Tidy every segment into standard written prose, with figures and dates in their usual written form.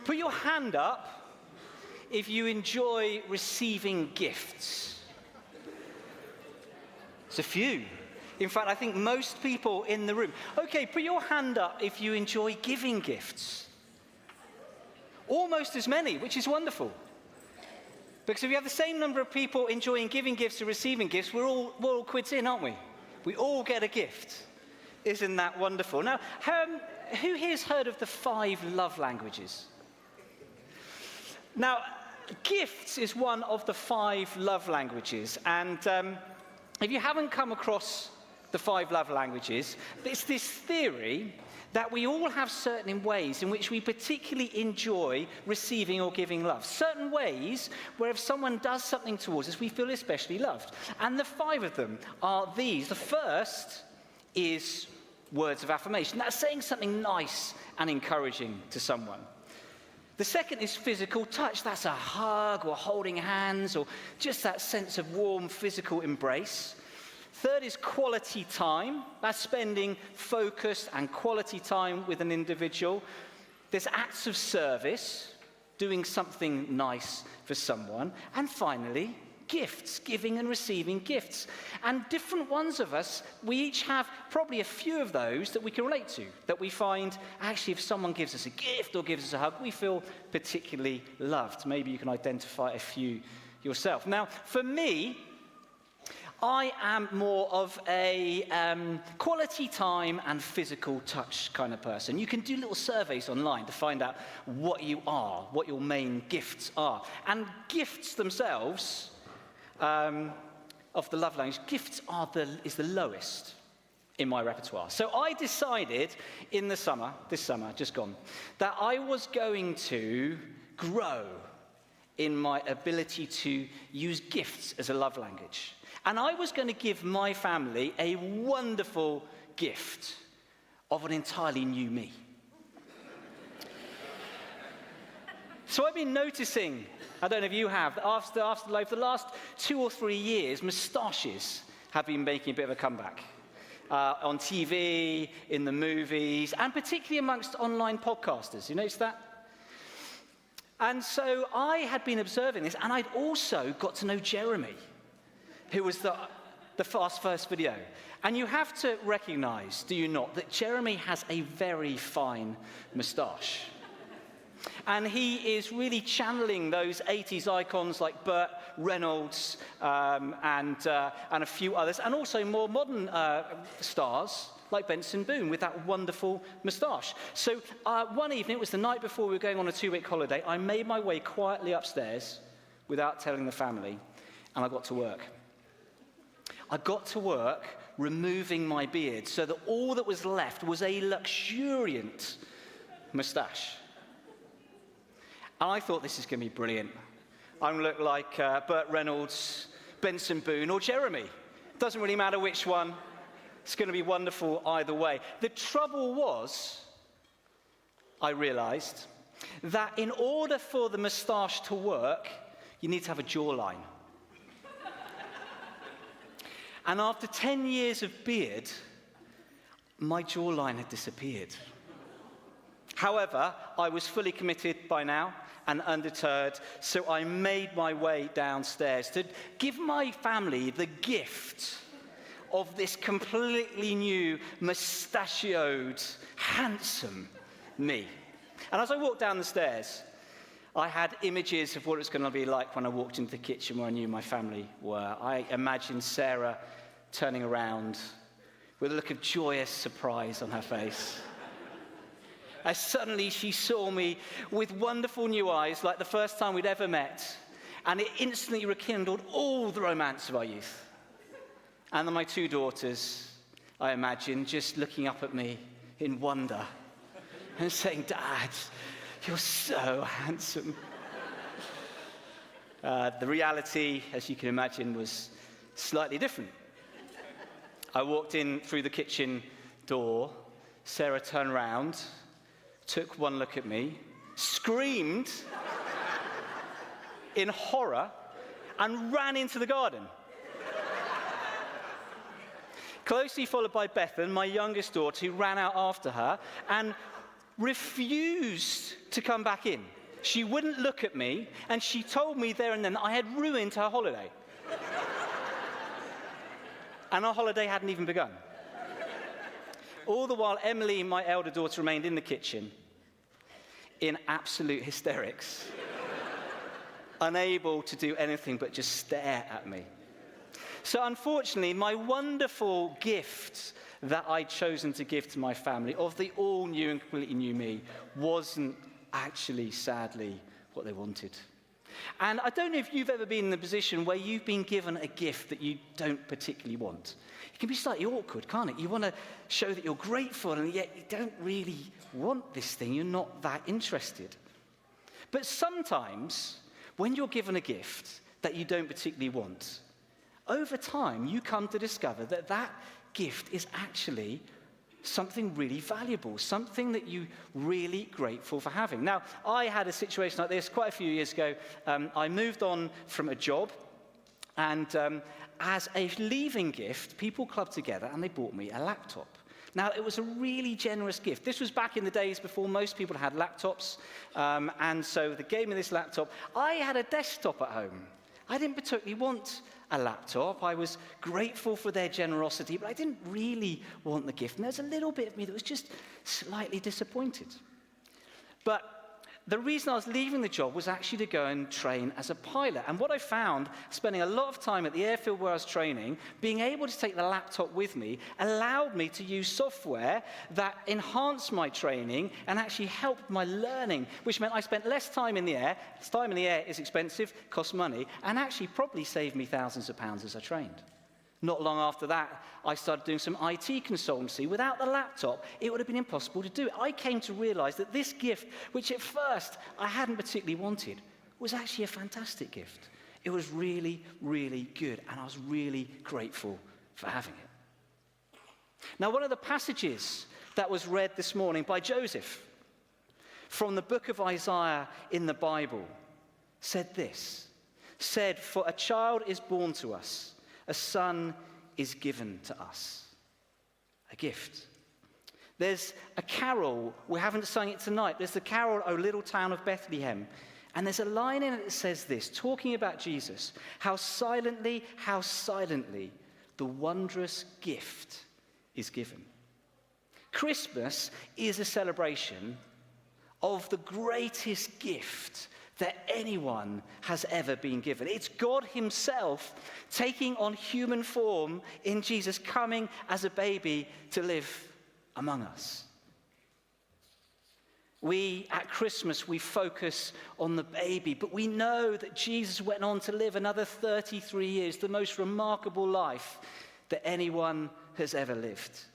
Put your hand up if you enjoy receiving gifts. It's a few. In fact, I think most people in the room. Okay, put your hand up if you enjoy giving gifts. Almost as many, which is wonderful. Because if you have the same number of people enjoying giving gifts or receiving gifts, we're all quids in, aren't we? We all get a gift. Isn't that wonderful? Now, who here's heard of the 5 love languages? Now, gifts is one of the 5 love languages. And if you haven't come across the 5 love languages, it's this theory that we all have certain ways in which we particularly enjoy receiving or giving love. Certain ways where if someone does something towards us, we feel especially loved. And the 5 of them are these. The first is words of affirmation. That's saying something nice and encouraging to someone. The second is physical touch. That's a hug or holding hands or just that sense of warm physical embrace. Third is quality time. That's spending focused and quality time with an individual. There's acts of service, doing something nice for someone. And finally, gifts, giving and receiving gifts. And different ones of us, we each have probably a few of those that we can relate to, that we find actually if someone gives us a gift or gives us a hug, we feel particularly loved. Maybe you can identify a few yourself. Now, for me, I am more of a quality time and physical touch kind of person. You can do little surveys online to find out what you are, what your main gifts are. And gifts themselves, of the love language, gifts is the lowest in my repertoire. So I decided in this summer, just gone, that I was going to grow in my ability to use gifts as a love language. And I was going to give my family a wonderful gift of an entirely new me. So I've been noticing, I don't know if you have, after the last 2 or 3 years, moustaches have been making a bit of a comeback. On TV, in the movies, and particularly amongst online podcasters. You notice that? And so I had been observing this, and I'd also got to know Jeremy, who was the first video. And you have to recognize, do you not, that Jeremy has a very fine moustache. And he is really channeling those 80s icons like Burt Reynolds and a few others, and also more modern stars like Benson Boone with that wonderful moustache. So one evening, it was the night before we were going on a 2-week holiday, I made my way quietly upstairs without telling the family, and I got to work. I got to work removing my beard so that all that was left was a luxuriant moustache. And I thought, this is going to be brilliant. I'm going to look like Burt Reynolds, Benson Boone, or Jeremy. Doesn't really matter which one. It's going to be wonderful either way. The trouble was, I realized, that in order for the moustache to work, you need to have a jawline. And after 10 years of beard, my jawline had disappeared. However, I was fully committed by now and undeterred, so I made my way downstairs to give my family the gift of this completely new, mustachioed, handsome me. And as I walked down the stairs, I had images of what it was going to be like when I walked into the kitchen where I knew my family were. I imagined Sarah turning around with a look of joyous surprise on her face. As suddenly she saw me with wonderful new eyes, like the first time we'd ever met, and it instantly rekindled all the romance of our youth. And then my 2 daughters, I imagine, just looking up at me in wonder and saying, "Dad, you're so handsome." The reality, as you can imagine, was slightly different. I walked in through the kitchen door. Sarah turned around, took one look at me, screamed in horror, and ran into the garden. Closely followed by Bethan, my youngest daughter, who ran out after her. And refused to come back in. She wouldn't look at me, and she told me there and then I had ruined her holiday. And our holiday hadn't even begun. All the while, Emily, my elder daughter, remained in the kitchen in absolute hysterics, unable to do anything but just stare at me. So unfortunately, my wonderful gift that I'd chosen to give to my family of the all new and completely new me wasn't actually, sadly, what they wanted. And I don't know if you've ever been in the position where you've been given a gift that you don't particularly want. It can be slightly awkward, can't it? You want to show that you're grateful, and yet you don't really want this thing. You're not that interested. But sometimes, when you're given a gift that you don't particularly want, over time, you come to discover that that gift is actually something really valuable, something that you're really grateful for having. Now, I had a situation like this quite a few years ago. I moved on from a job, and as a leaving gift, people clubbed together and they bought me a laptop. Now, it was a really generous gift. This was back in the days before most people had laptops, and so they gave me this laptop. I had a desktop at home. I didn't particularly want a laptop. I was grateful for their generosity, but I didn't really want the gift. And there's a little bit of me that was just slightly disappointed. But the reason I was leaving the job was actually to go and train as a pilot. And what I found, spending a lot of time at the airfield where I was training, being able to take the laptop with me allowed me to use software that enhanced my training and actually helped my learning, which meant I spent less time in the air. Time in the air is expensive, costs money, and actually probably saved me thousands of pounds as I trained. Not long after that, I started doing some IT consultancy. Without the laptop, it would have been impossible to do it. I came to realize that this gift, which at first I hadn't particularly wanted, was actually a fantastic gift. It was really, really good, and I was really grateful for having it. Now, one of the passages that was read this morning by Joseph from the book of Isaiah in the Bible said this, "For a child is born to us, a son is given to us." A gift. There's a carol, we haven't sung it tonight, there's the carol, "O Little Town of Bethlehem." And there's a line in it that says this, talking about Jesus, how silently, the wondrous gift is given." Christmas is a celebration of the greatest gift that anyone has ever been given. It's God himself taking on human form in Jesus, coming as a baby to live among us. At Christmas, we focus on the baby, but we know that Jesus went on to live another 33 years, the most remarkable life that anyone has ever lived.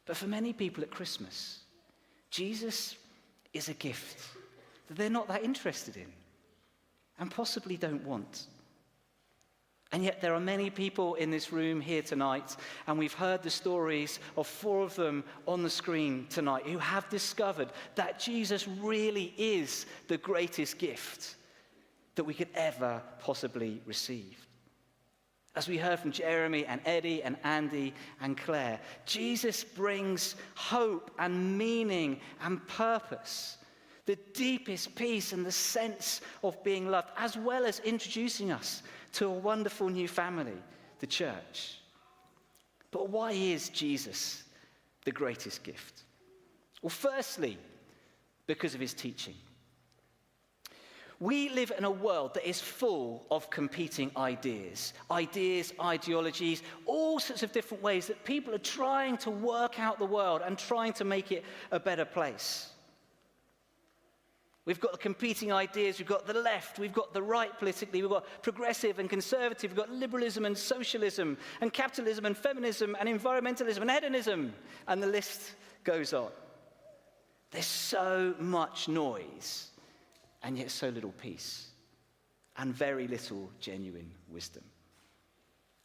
But for many people at Christmas, Jesus is a gift that they're not that interested in and possibly don't want. And yet there are many people in this room here tonight, and we've heard the stories of 4 of them on the screen tonight, who have discovered that Jesus really is the greatest gift that we could ever possibly receive. As we heard from Jeremy and Eddie and Andy and Claire, Jesus brings hope and meaning and purpose, the deepest peace and the sense of being loved, as well as introducing us to a wonderful new family, the church. But why is Jesus the greatest gift? Well, firstly, because of his teaching. We live in a world that is full of competing ideas, ideologies, all sorts of different ways that people are trying to work out the world and trying to make it a better place. We've got the competing ideas, we've got the left, we've got the right politically, we've got progressive and conservative, we've got liberalism and socialism and capitalism and feminism and environmentalism and hedonism, and the list goes on. There's so much noise, and yet so little peace, and very little genuine wisdom.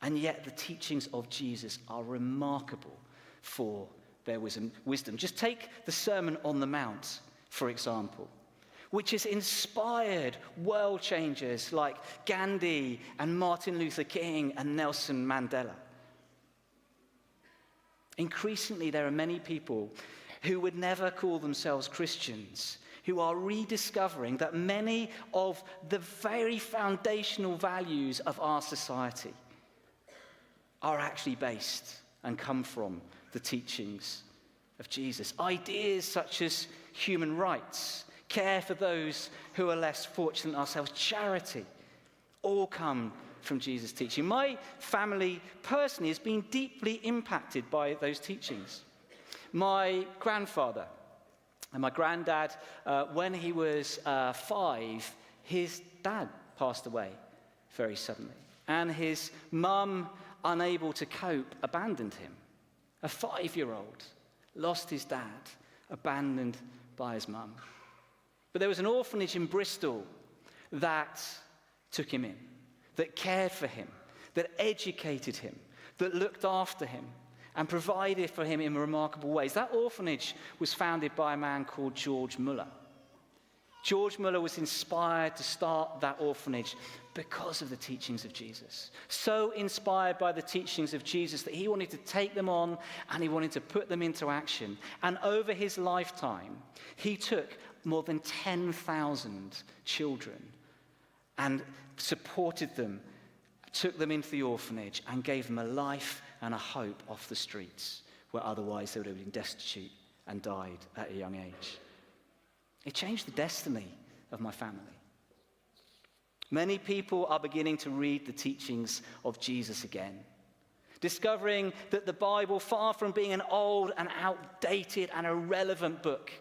And yet the teachings of Jesus are remarkable for their wisdom. Just take the Sermon on the Mount, for example, which has inspired world changers like Gandhi and Martin Luther King and Nelson Mandela. Increasingly, there are many people who would never call themselves Christians, who are rediscovering that many of the very foundational values of our society are actually based and come from the teachings of Jesus. Ideas such as human rights, care for those who are less fortunate than ourselves, charity, all come from Jesus' teaching. My family personally has been deeply impacted by those teachings. My grandfather and my granddad, when he was 5, his dad passed away very suddenly. And his mum, unable to cope, abandoned him. A 5-year-old lost his dad, abandoned by his mum. But there was an orphanage in Bristol that took him in, that cared for him, that educated him, that looked after him, and provided for him in remarkable ways. That orphanage was founded by a man called George Muller. George Muller was inspired to start that orphanage because of the teachings of Jesus. So inspired by the teachings of Jesus that he wanted to take them on and he wanted to put them into action. And over his lifetime, he took more than 10,000 children and supported them, took them into the orphanage and gave them a life and a hope off the streets where otherwise they would have been destitute and died at a young age. It changed the destiny of my family. Many people are beginning to read the teachings of Jesus again, discovering that the Bible, far from being an old and outdated and irrelevant book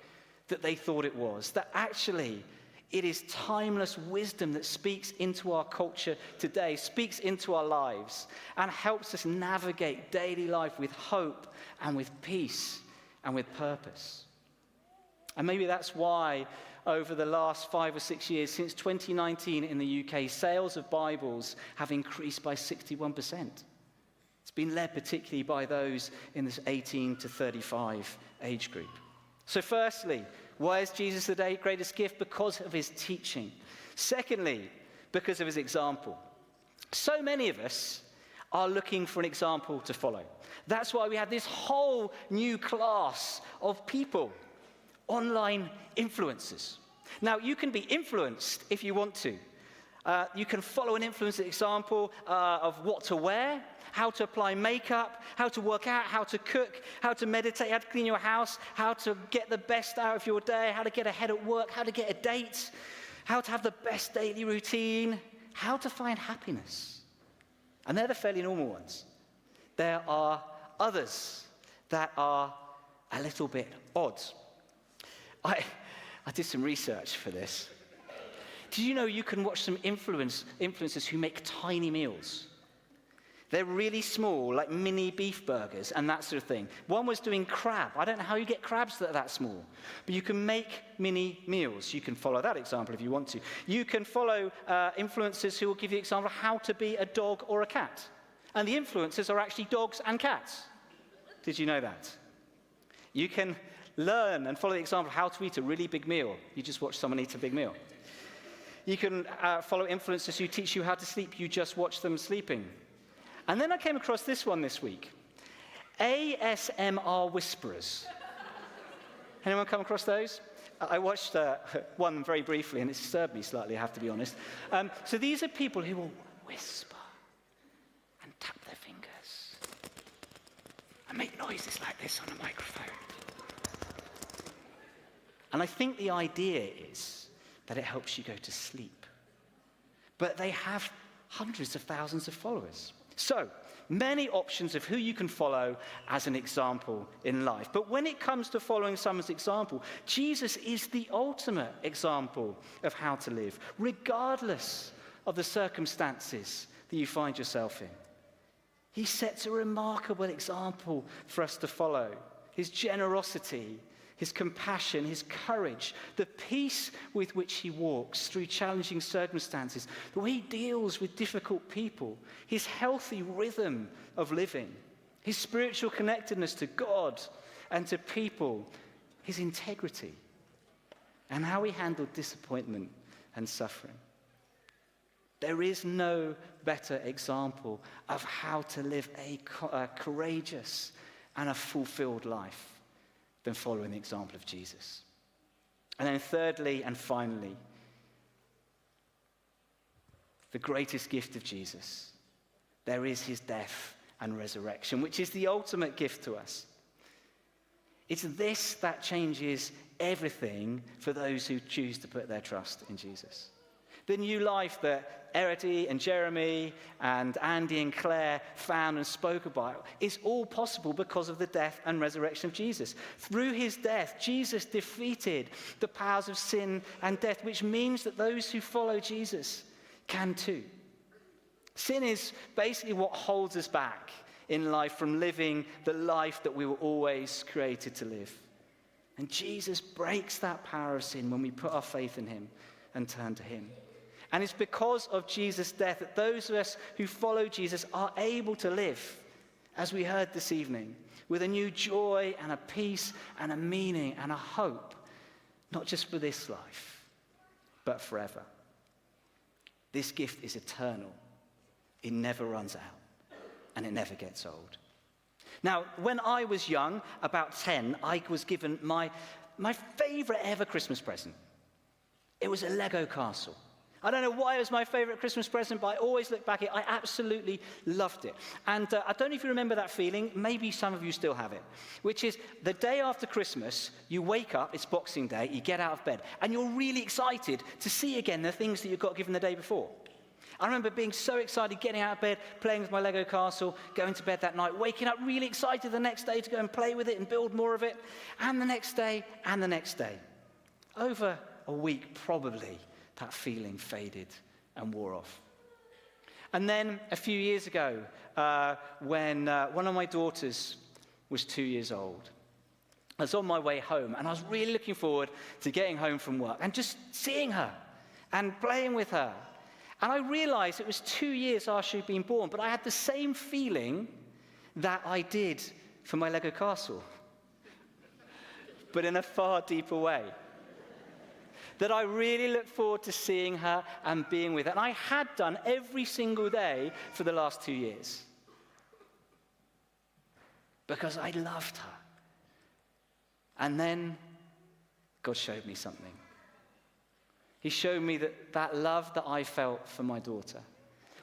that they thought it was, that actually it is timeless wisdom that speaks into our culture today, speaks into our lives, and helps us navigate daily life with hope and with peace and with purpose. And maybe that's why over the last 5 or 6 years, since 2019 in the UK, sales of Bibles have increased by 61%. It's been led particularly by those in this 18 to 35 age group. So firstly, why is Jesus the greatest gift? Because of his teaching. Secondly, because of his example. So many of us are looking for an example to follow. That's why we have this whole new class of people, online influencers. Now, you can be influenced if you want to. You can follow an influencer example of what to wear, how to apply makeup, how to work out, how to cook, how to meditate, how to clean your house, how to get the best out of your day, how to get ahead at work, how to get a date, how to have the best daily routine, how to find happiness. And they're the fairly normal ones. There are others that are a little bit odd. I did some research for this. Did you know you can watch some influencers who make tiny meals? They're really small, like mini beef burgers and that sort of thing. One was doing crab. I don't know how you get crabs that are that small. But you can make mini meals. You can follow that example if you want to. You can follow influencers who will give you an example of how to be a dog or a cat. And the influencers are actually dogs and cats. Did you know that? You can learn and follow the example of how to eat a really big meal. You just watch someone eat a big meal. You can follow influencers who teach you how to sleep. You just watch them sleeping. And then I came across this one this week. ASMR whisperers. Anyone come across those? I watched one very briefly, and it disturbed me slightly, I have to be honest. So these are people who will whisper and tap their fingers and make noises like this on a microphone. And I think the idea is that it helps you go to sleep. But they have hundreds of thousands of followers. So, many options of who you can follow as an example in life. But when it comes to following someone's example, Jesus is the ultimate example of how to live, regardless of the circumstances that you find yourself in. He sets a remarkable example for us to follow. His generosity, his compassion, his courage, the peace with which he walks through challenging circumstances, the way he deals with difficult people, his healthy rhythm of living, his spiritual connectedness to God and to people, his integrity, and how he handled disappointment and suffering. There is no better example of how to live a courageous and a fulfilled life than following the example of Jesus. And then thirdly and finally, the greatest gift of Jesus, there is his death and resurrection, which is the ultimate gift to us. It's this that changes everything for those who choose to put their trust in Jesus. The new life that Erity and Jeremy and Andy and Claire found and spoke about is all possible because of the death and resurrection of Jesus. Through his death, Jesus defeated the powers of sin and death, which means that those who follow Jesus can too. Sin is basically what holds us back in life from living the life that we were always created to live. And Jesus breaks that power of sin when we put our faith in him and turn to him. And it's because of Jesus' death that those of us who follow Jesus are able to live, as we heard this evening, with a new joy and a peace and a meaning and a hope, not just for this life, but forever. This gift is eternal. It never runs out, and it never gets old. Now, when I was young, about 10, I was given my favorite ever Christmas present. It was a Lego castle. I don't know why it was my favorite Christmas present, but I always look back at it. I absolutely loved it. And I don't know if you remember that feeling. Maybe some of you still have it, which is the day after Christmas, you wake up, it's Boxing Day, you get out of bed, and you're really excited to see again the things that you got given the day before. I remember being so excited, getting out of bed, playing with my Lego castle, going to bed that night, waking up really excited the next day to go and play with it and build more of it, and the next day, and the next day. Over a week, probably, that feeling faded and wore off. And then a few years ago, when one of my daughters was 2 years old, I was on my way home, and I was really looking forward to getting home from work and just seeing her and playing with her. And I realized it was 2 years after she'd been born, but I had the same feeling that I did for my Lego castle, but in a far deeper way. That I really looked forward to seeing her and being with her. And I had done every single day for the last 2 years. Because I loved her. And then God showed me something. He showed me that love that I felt for my daughter,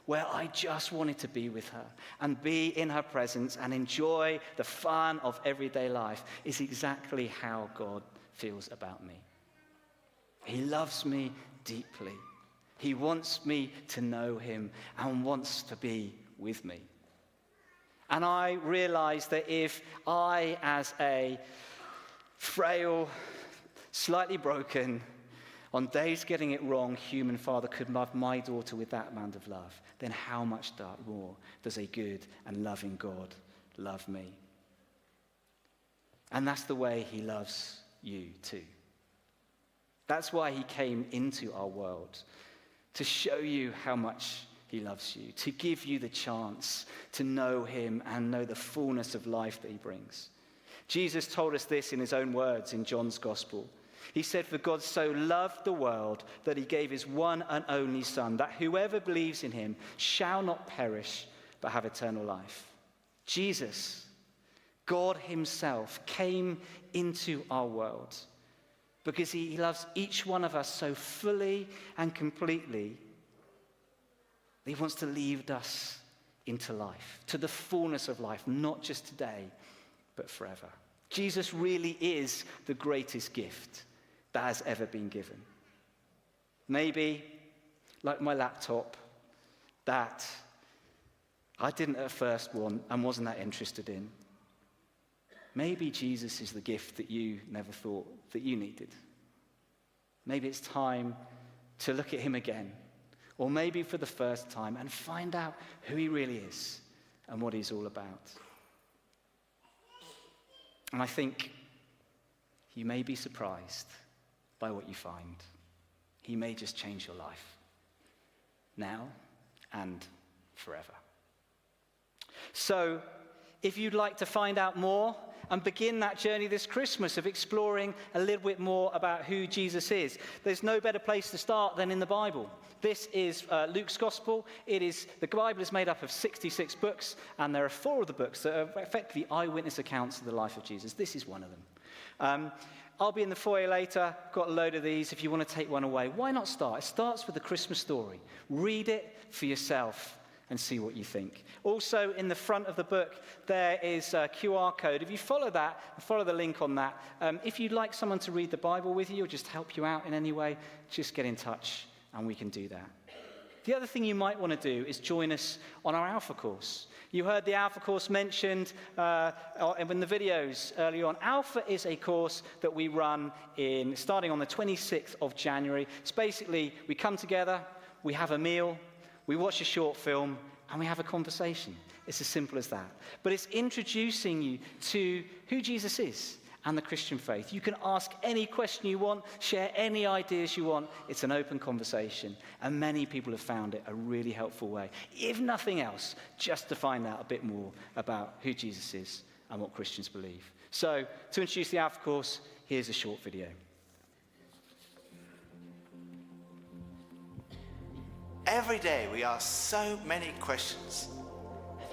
where I just wanted to be with her and be in her presence and enjoy the fun of everyday life, is exactly how God feels about me. He loves me deeply. He wants me to know him and wants to be with me. And I realized that if I, as a frail, slightly broken, on days getting it wrong, human father could love my daughter with that amount of love, then how much more does a good and loving God love me? And that's the way he loves you too. That's why he came into our world, to show you how much he loves you, to give you the chance to know him and know the fullness of life that he brings. Jesus told us this in his own words in John's Gospel. He said, "For God so loved the world that he gave his one and only Son, that whoever believes in him shall not perish but have eternal life." Jesus, God himself, came into our world because he loves each one of us so fully and completely that he wants to lead us into life, to the fullness of life, not just today, but forever. Jesus really is the greatest gift that has ever been given. Maybe, like my laptop, that I didn't at first want and wasn't that interested in. Maybe Jesus is the gift that you never thought that you needed. Maybe it's time to look at him again, or maybe for the first time, and find out who he really is and what he's all about. And I think you may be surprised by what you find. He may just change your life, now and forever. So, if you'd like to find out more and begin that journey this Christmas of exploring a little bit more about who Jesus is, there's no better place to start than in the Bible. This is Luke's Gospel. The Bible is made up of 66 books, and there are 4 of the books that are effectively eyewitness accounts of the life of Jesus. This is one of them. I'll be in the foyer later, got a load of these. If you want to take one away, why not start? It starts with the Christmas story. Read it for yourself and see what you think. Also, in the front of the book, there is a QR code. If you follow that, follow the link on that, if you'd like someone to read the Bible with you or just help you out in any way, just get in touch and we can do that. The other thing you might want to do is join us on our Alpha course. You heard the Alpha course mentioned in the videos earlier on. Alpha is a course that we run starting on the 26th of January. It's basically, we come together, we have a meal, we watch a short film, and we have a conversation. It's as simple as that. But it's introducing you to who Jesus is and the Christian faith. You can ask any question you want, share any ideas you want. It's an open conversation. And many people have found it a really helpful way, if nothing else, just to find out a bit more about who Jesus is and what Christians believe. So, to introduce the Alpha course, here's a short video. Every day we ask so many questions.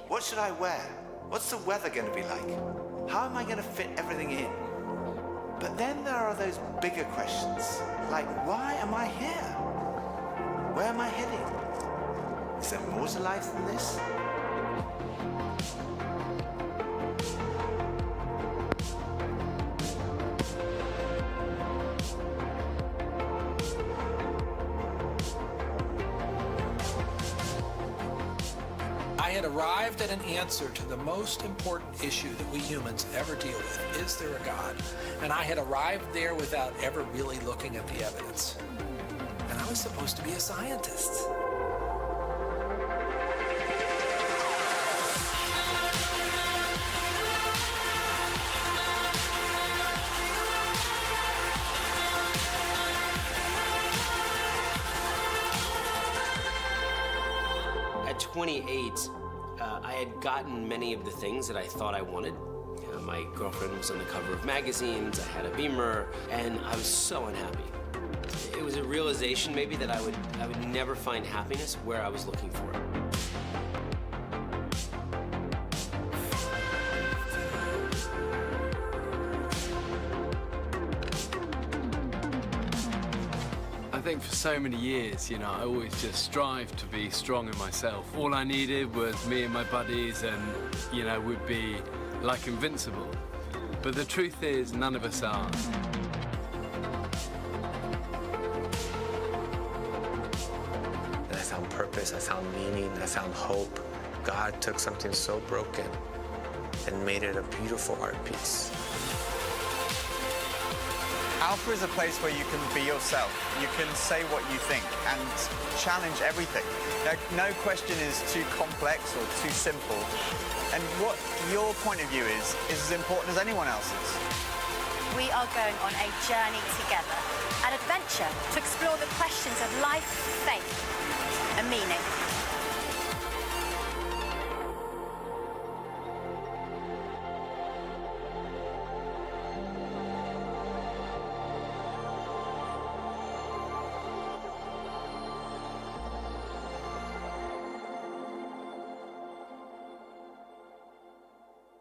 What should I wear? What's the weather going to be like? How am I going to fit everything in? But then there are those bigger questions, like why am I here? Where am I heading? Is there more to life than this? I had arrived at an answer to the most important issue that we humans ever deal with. Is there a God? And I had arrived there without ever really looking at the evidence. And I was supposed to be a scientist. At 28, I had gotten many of the things that I thought I wanted. My girlfriend was on the cover of magazines, I had a Beamer, and I was so unhappy. It was a realization maybe that I would never find happiness where I was looking for it. I think for so many years, I always just strived to be strong in myself. All I needed was me and my buddies and, we'd be like invincible. But the truth is, none of us are. I found purpose, I found meaning, I found hope. God took something so broken and made it a beautiful art piece. Alpha is a place where you can be yourself. You can say what you think and challenge everything. No question is too complex or too simple. And what your point of view is as important as anyone else's. We are going on a journey together, an adventure to explore the questions of life, faith, and meaning.